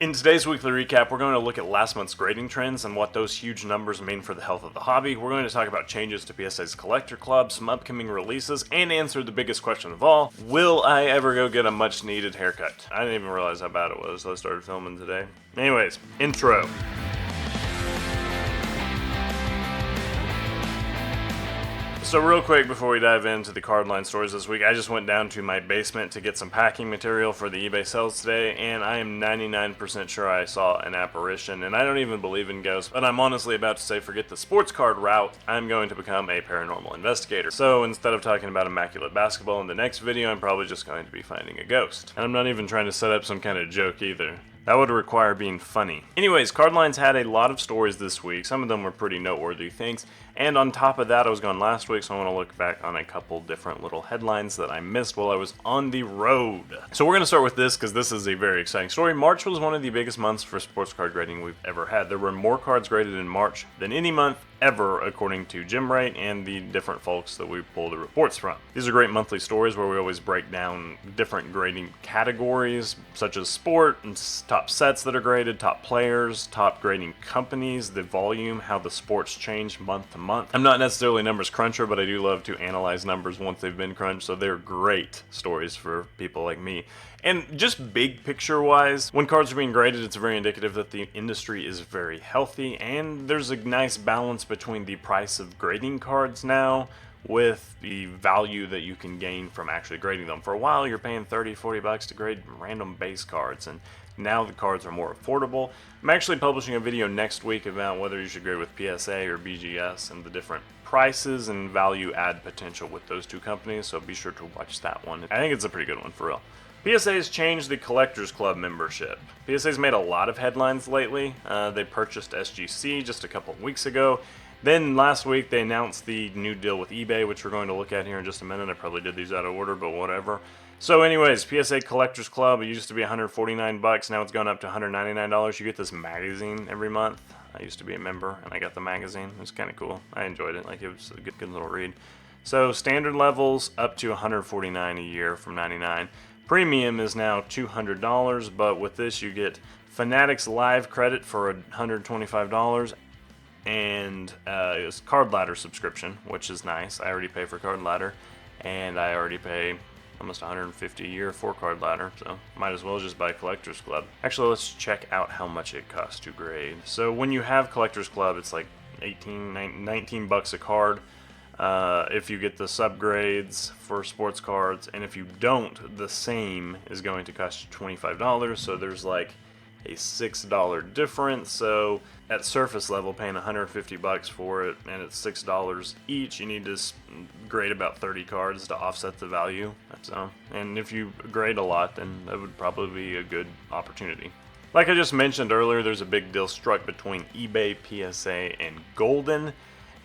In today's weekly recap, we're going to look at last month's grading trends and what those huge numbers mean for the health of the hobby. We're going to talk about changes to PSA's Collector Club, some upcoming releases, and answer the biggest question of all: will I ever go get a much needed haircut? I didn't even realize how bad it was until I started filming today. Anyways, intro. So real quick before we dive into the CardLines stories this week, I just went down to my basement to get some packing material for the eBay sales today, and I am 99% sure I saw an apparition, and I don't even believe in ghosts, but I'm honestly about to say forget the sports card route, I'm going to become a paranormal investigator. So instead of talking about immaculate basketball in the next video, I'm probably just going to be finding a ghost. And I'm not even trying to set up some kind of joke either. That would require being funny. Anyways, CardLines had a lot of stories this week. Some of them were pretty noteworthy things. And on top of that, I was gone last week, so I want to look back on a couple different little headlines that I missed while I was on the road. So we're going to start with this because this is a very exciting story. March was one of the biggest months for sports card grading we've ever had. There were more cards graded in March than any month ever, according to Jim Wright and the different folks that we pull the reports from. These are great monthly stories where we always break down different grading categories, such as sport, and top sets that are graded, top players, top grading companies, the volume, how the sports change month to month. I'm not necessarily a numbers cruncher, but I do love to analyze numbers once they've been crunched, so they're great stories for people like me. And just big picture wise, when cards are being graded, it's very indicative that the industry is very healthy, and there's a nice balance between the price of grading cards now with the value that you can gain from actually grading them. For a while, you're paying $30-$40 to grade random base cards, and now the cards are more affordable. I'm actually publishing a video next week about whether you should grade with PSA or BGS and the different prices and value add potential with those two companies, so be sure to watch that one. I think it's a pretty good one for real. PSA's changed the Collectors Club membership. PSA's made a lot of headlines lately. They purchased SGC just a couple of weeks ago. Then last week they announced the new deal with eBay, which we're going to look at here in just a minute. I probably did these out of order, but whatever. So anyways, PSA Collectors Club, it used to be $149, now it's gone up to $199. You get this magazine every month. I used to be a member, and I got the magazine. It was kind of cool. I enjoyed it. Like, it was a good little read. So standard levels up to $149 a year from $99. Premium is now $200, but with this you get Fanatics Live credit for $125 and it's Card Ladder subscription, which is nice. I already pay for Card Ladder, and I already pay almost $150 a year for Card Ladder, so might as well just buy Collectors Club. Actually, let's check out how much it costs to grade. So when you have Collectors Club, it's like $19 a card. If you get the subgrades for sports cards, and if you don't, the same is going to cost you $25, so there's like a $6 difference. So at surface level, paying $150 for it, and it's $6 each, you need to grade about 30 cards to offset the value. So, and if you grade a lot, then that would probably be a good opportunity. Like I just mentioned earlier, there's a big deal struck between eBay, PSA, and Golden.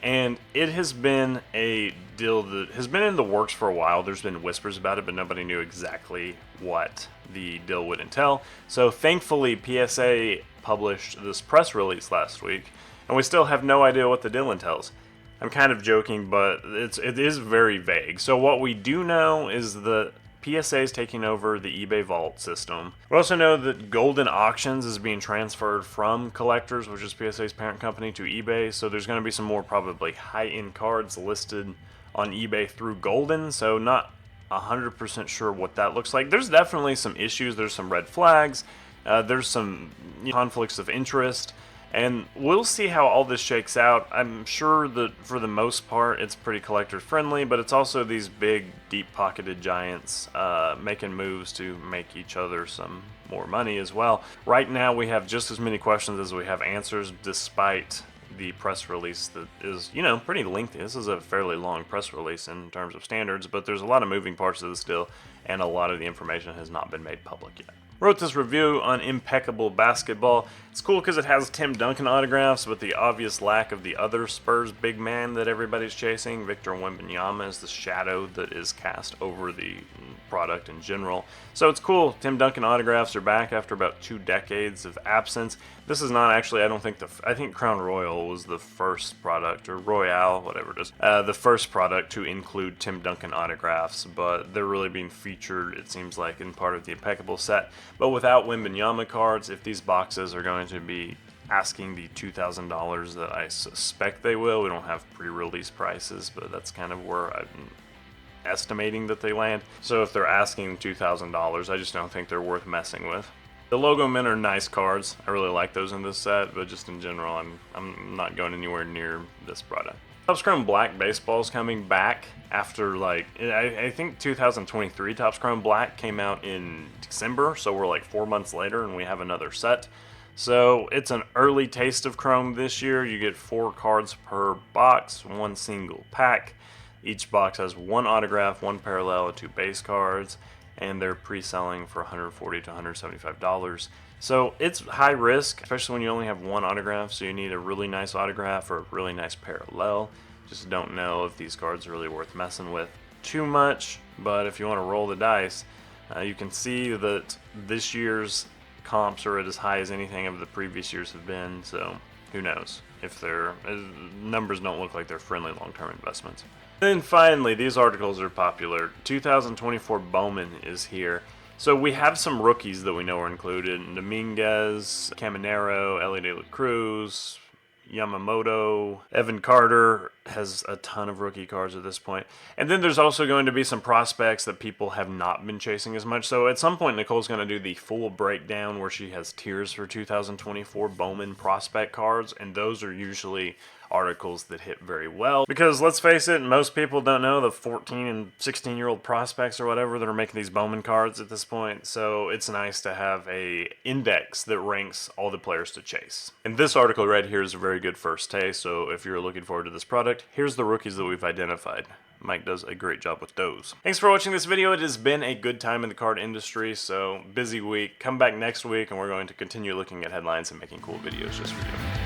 And it has been a deal that has been in the works for a while. There's been whispers about it, but nobody knew exactly what the deal would entail. So thankfully, PSA published this press release last week, and we still have no idea what the deal entails. I'm kind of joking, but it is very vague. So what we do know is that PSA is taking over the eBay Vault system. We also know that Golden Auctions is being transferred from Collectors, which is PSA's parent company, to eBay. So there's going to be some more probably high-end cards listed on eBay through Golden. So not 100% sure what that looks like. There's definitely some issues. There's some red flags. There's some conflicts of interest. And we'll see how all this shakes out. I'm sure that for the most part it's pretty collector friendly, but it's also these big, deep-pocketed giants making moves to make each other some more money as well. Right now we have just as many questions as we have answers, despite the press release that is, pretty lengthy. This is a fairly long press release in terms of standards, but there's a lot of moving parts to this deal, and a lot of the information has not been made public yet. Wrote this review on Impeccable Basketball. It's cool because it has Tim Duncan autographs, with the obvious lack of the other Spurs big man that everybody's chasing. Victor Wembanyama is the shadow that is cast over the product in general. So it's cool. Tim Duncan autographs are back after about 2 decades of absence. This is not actually, I don't think I think Crown Royal was the first product, or Royale, whatever it is, the first product to include Tim Duncan autographs, but they're really being featured, it seems like, in part of the Impeccable set. But without Wembanyama cards, if these boxes are going to be asking the $2,000 that I suspect they will, we don't have pre-release prices, but that's kind of where I'm estimating that they land. So if they're asking $2,000, I just don't think they're worth messing with. The Logo Men are nice cards. I really like those in this set, but just in general, I'm not going anywhere near this product. Topps Chrome Black Baseball's coming back after, like, I think 2023 Topps Chrome Black came out in December, so we're like 4 months later and we have another set. So it's an early taste of Chrome this year. You get 4 cards per box, 1 single pack. Each box has 1 autograph, 1 parallel, 2 base cards, and they're pre-selling for $140 to $175. So it's high risk, especially when you only have 1 autograph, so you need a really nice autograph or a really nice parallel. Just don't know if these cards are really worth messing with too much, but if you want to roll the dice, you can see that this year's comps are at as high as anything of the previous years have been, so who knows if their numbers don't look like they're friendly long-term investments. And finally, these articles are popular. 2024 Bowman is here. So we have some rookies that we know are included. Dominguez, Caminero, Ellie De La Cruz, Yamamoto, Evan Carter has a ton of rookie cards at this point. And then there's also going to be some prospects that people have not been chasing as much. So at some point, Nicole's going to do the full breakdown where she has tiers for 2024 Bowman prospect cards. And those are usually articles that hit very well, because let's face it, most people don't know the 14 and 16-year-old prospects or whatever that are making these Bowman cards at this point. So it's nice to have a index that ranks all the players to chase. And this article right here is a very good first taste. So if you're looking forward to this product, here's the rookies that we've identified. Mike does a great job with those. Thanks for watching this video. It has been a good time in the card industry, so busy week. Come back next week and we're going to continue looking at headlines and making cool videos just for you.